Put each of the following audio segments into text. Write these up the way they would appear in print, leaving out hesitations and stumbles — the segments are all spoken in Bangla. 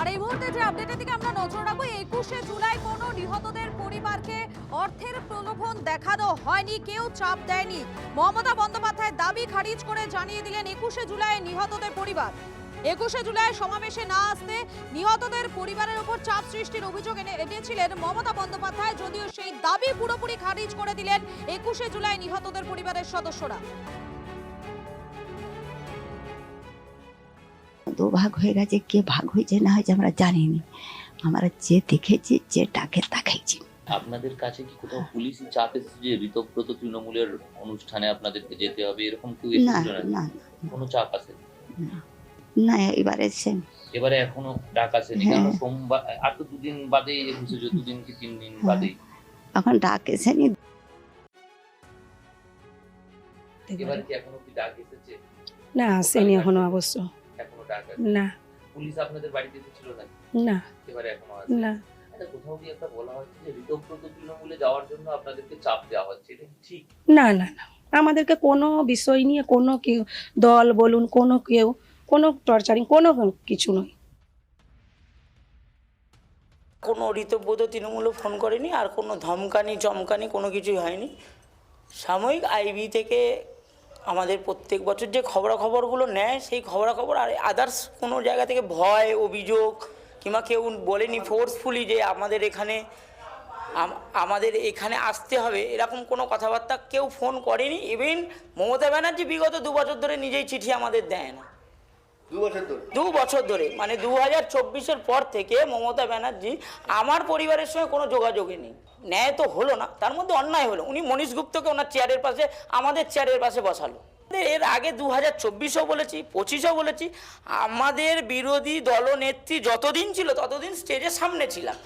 এই মুহূর্তে যে আপডেটের দিকে আমরা নজর রাখবো, 21শে জুলাই কোনো নিহতদের পরিবারকে অর্থের প্রলোভন দেখানো হয়নি, কেউ চাপ দেয়নি। মমতা বন্দ্যোপাধ্যায় দাবি খারিজ করে জানিয়ে দিলেন 21শে জুলাই নিহতদের পরিবার 21শে জুলাই সমাবেশে না আসতে নিহতদের পরিবারের উপর চাপ সৃষ্টির অভিযোগ এনেছিলেন মমতা বন্দ্যোপাধ্যায়, যদিও সেই দাবি পুরোপুরি খারিজ করে দিলেন 21শে জুলাই নিহতদের পরিবারের সদস্যরা। দু ভাগ হয়ে গেছে, কে ভাগ হয়েছে না হয়েছে আমরা জানিনি। আমরা যে দেখেছি, যে ডাকে তাকাইছি। আপনাদের কাছে কি কোথাও পুলিশি চাপ এসেছে যে ঋতব্রত তৃণমূলের অনুষ্ঠানে আপনাদেরকে যেতে হবে, এরকম কেউ না এসেছিল না না? না কোনো চাপ আসে না, এবারে এসে এবারে এখনো ডাক আসেনি? হ্যাঁ। কারণ সোমবার আর তো দুদিন বাদে 21শে, দুদিন কি 3 দিন বাদে এখন ডাক এসেনি। এবারে কি এখনো কি ডাক এসেছে? না, আসেনি এখনো অবশ্য। এখনো ডাক আসে না পুলিশ আপনাদের বাড়িতে এসেছিল না? না এবারে এখনো আসে না, আচ্ছা, কোথাও কি একটা বলা হচ্ছে যে ঋতব্রত তৃণমূলে যাওয়ার জন্য আপনাদেরকে চাপ দেওয়া হচ্ছে, এটা ঠিক? না না না, আমাদেরকে কোনো বিষয় নিয়ে কোনো কেউ, দল বলুন, কোনো কেউ, কোনো টর্চারিং, কোনো কিছু নয়। কোনো ঋতব্রত তৃণমূলও ফোন করেনি, আর কোনো ধমকানি চমকানি কোনো কিছুই হয়নি। সাময়িক আইবি থেকে আমাদের প্রত্যেক বছর যে খবরাখবরগুলো নেয়, সেই খবরাখবর আর আদার্স কোনো জায়গা থেকে ভয়, অভিযোগ কিংবা কেউ বলেনি ফোর্সফুলি যে আমাদের এখানে আসতে হবে, এরকম কোনো কথাবার্তা কেউ ফোন করেনি। ইভেন মমতা ব্যানার্জি বিগত 2 বছর ধরে নিজেই চিঠি আমাদের দেয় না। 2 বছর ধরে মানে 2024-এর পর থেকে মমতা ব্যানার্জি আমার পরিবারের সঙ্গে কোনো যোগাযোগই নেই। ন্যায় তো হলো না, তার মধ্যে অন্যায় হলো। উনি মনীশ গুপ্তকে ওনার চেয়ারের পাশে, আমাদের চেয়ারের পাশে বসালো। এর আগে 2024-ও বলেছি, 25-ও বলেছি, আমাদের বিরোধী দলনেত্রী যতদিন ছিল ততদিন স্টেজের সামনে ছিলাম।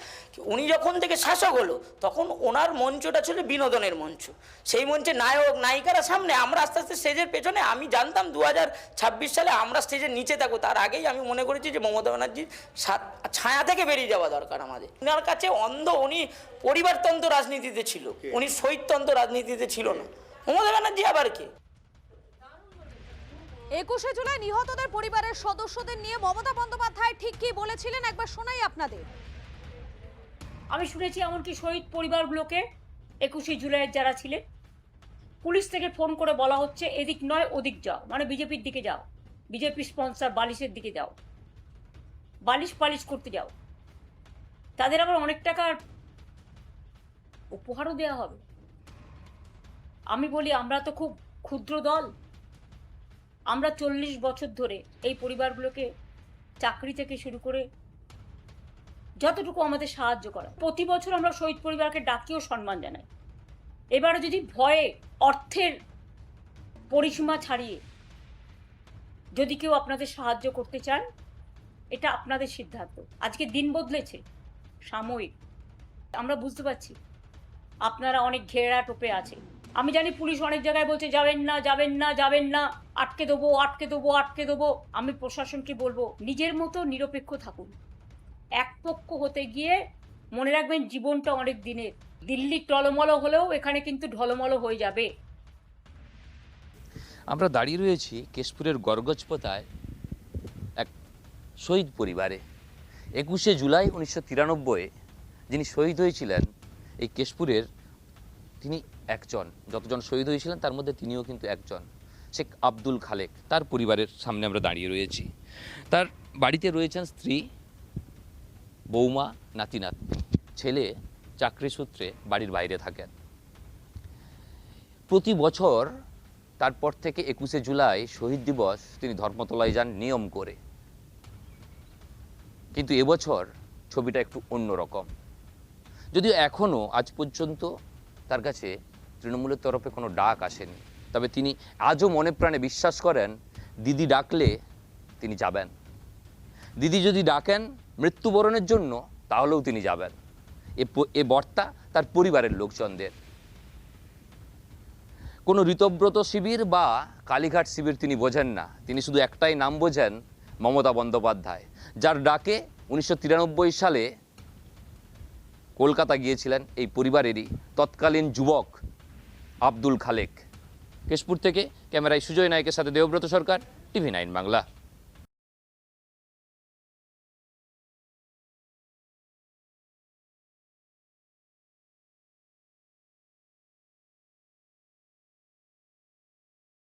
উনি যখন থেকে শাসক হলো তখন ওনার মঞ্চটা ছিল বিনোদনের মঞ্চ। সেই মঞ্চে নায়ক নায়িকারা সামনে, আমরা আস্তে আস্তে স্টেজের পেছনে। আমি জানতাম 2026 সালে আমরা স্টেজের নিচে থাকবো। তার আগেই আমি মনে করেছি যে মমতা ব্যানার্জির ছায়া থেকে বেরিয়ে যাওয়া দরকার আমাদের। ওনার কাছে অন্ধ, উনি পরিবারতন্ত্র রাজনীতিতে ছিল, উনি শহীদতন্ত্র রাজনীতিতে ছিল না। মমতা ব্যানার্জি আবার কে? 21শে জুলাই নিহতদের পরিবারের সদস্যদের নিয়ে মমতা বন্দ্যোপাধ্যায় ঠিক কি বলেছিলেন একবার শোনাই আপনাদের। আমি শুনেছি এমনকি শহীদ পরিবারগুলোকে 21শে জুলাইয়ের যারা ছিলেন, পুলিশ থেকে ফোন করে বলা হচ্ছে এদিক নয় ওদিক যাও, মানে বিজেপির দিকে যাও, বিজেপি স্পন্সর বালিশের দিকে যাও, বালিশ পালিশ করতে যাও। তাদের আবার অনেক টাকার উপহারও দেওয়া হবে। আমি বলি, আমরা তো খুব ক্ষুদ্র দল, আমরা 40 বছর ধরে এই পরিবারগুলোকে চাকরি থেকে শুরু করে যতটুকু আমাদের সাহায্য করা, প্রতি বছর আমরা শহীদ পরিবারকে ডাকিও সম্মান জানাই। এবারে যদি ভয়ে, অর্থের পরিসীমা ছাড়িয়ে যদি কেউ আপনাদের সাহায্য করতে চান, এটা আপনাদের সিদ্ধান্ত। আজকে দিন বদলেছে, সাময়িক, আমরা বুঝতে পারছি আপনারা অনেক ঘেরা টোপে আছে। আমি জানি পুলিশ অনেক জায়গায় বলছে যাবেন না যাবেন না যাবেন না, আটকে দেবো আটকে দেবো আটকে দেবো। আমি প্রশাসনকে বলবো নিজের মতো নিরপেক্ষ থাকুন। এক পক্ষ হতে গিয়ে মনে রাখবেন জীবনটা অনেক দিনের। দিল্লি টলমল হলেও এখানে কিন্তু ঢলমল হয়ে যাবে। আমরা দাঁড়িয়ে রয়েছি কেশপুরের গরগজপতায় এক শহীদ পরিবারে। 21শে জুলাই 1993 যিনি শহীদ হয়েছিলেন এই কেশপুরের, তিনি একজন, যতজন শহীদ হয়েছিলেন তার মধ্যে তিনিও কিন্তু একজন, শেখ আব্দুল খালেক। তার পরিবারের সামনে আমরা দাঁড়িয়ে রয়েছি। তার বাড়িতে রয়েছেন স্ত্রী, বৌমা, নাতি নাতনি। ছেলে চাকরি সূত্রে বাড়ির বাইরে থাকেন। প্রতি বছর তারপর থেকে 21শে জুলাই শহীদ দিবস তিনি ধর্মতলায় যান নিয়ম করে, কিন্তু এবছর ছবিটা একটু অন্যরকম। যদিও এখনও আজ পর্যন্ত তার কাছে তৃণমূলের তরফে কোনো ডাক আসেনি, তবে তিনি আজও মনে প্রাণে বিশ্বাস করেন দিদি ডাকলে তিনি যাবেন। দিদি যদি ডাকেন মৃত্যুবরণের জন্য, তাহলেও তিনি যাবেন। এ বার্তা তার পরিবারের লোকজনদের। কোনো ঋতব্রত শিবির বা কালীঘাট শিবির তিনি বোঝেন না, তিনি শুধু একটাই নাম বোঝেন, মমতা বন্দ্যোপাধ্যায়, যার ডাকে 1993 সালে কলকাতা গিয়েছিলেন এই পরিবারেরই তৎকালীন যুবক আব্দুল খালেক। কেশপুর থেকে ক্যামেরায় সুজয় নায়কের সাথে দেবব্রত সরকার, TV9 বাংলা।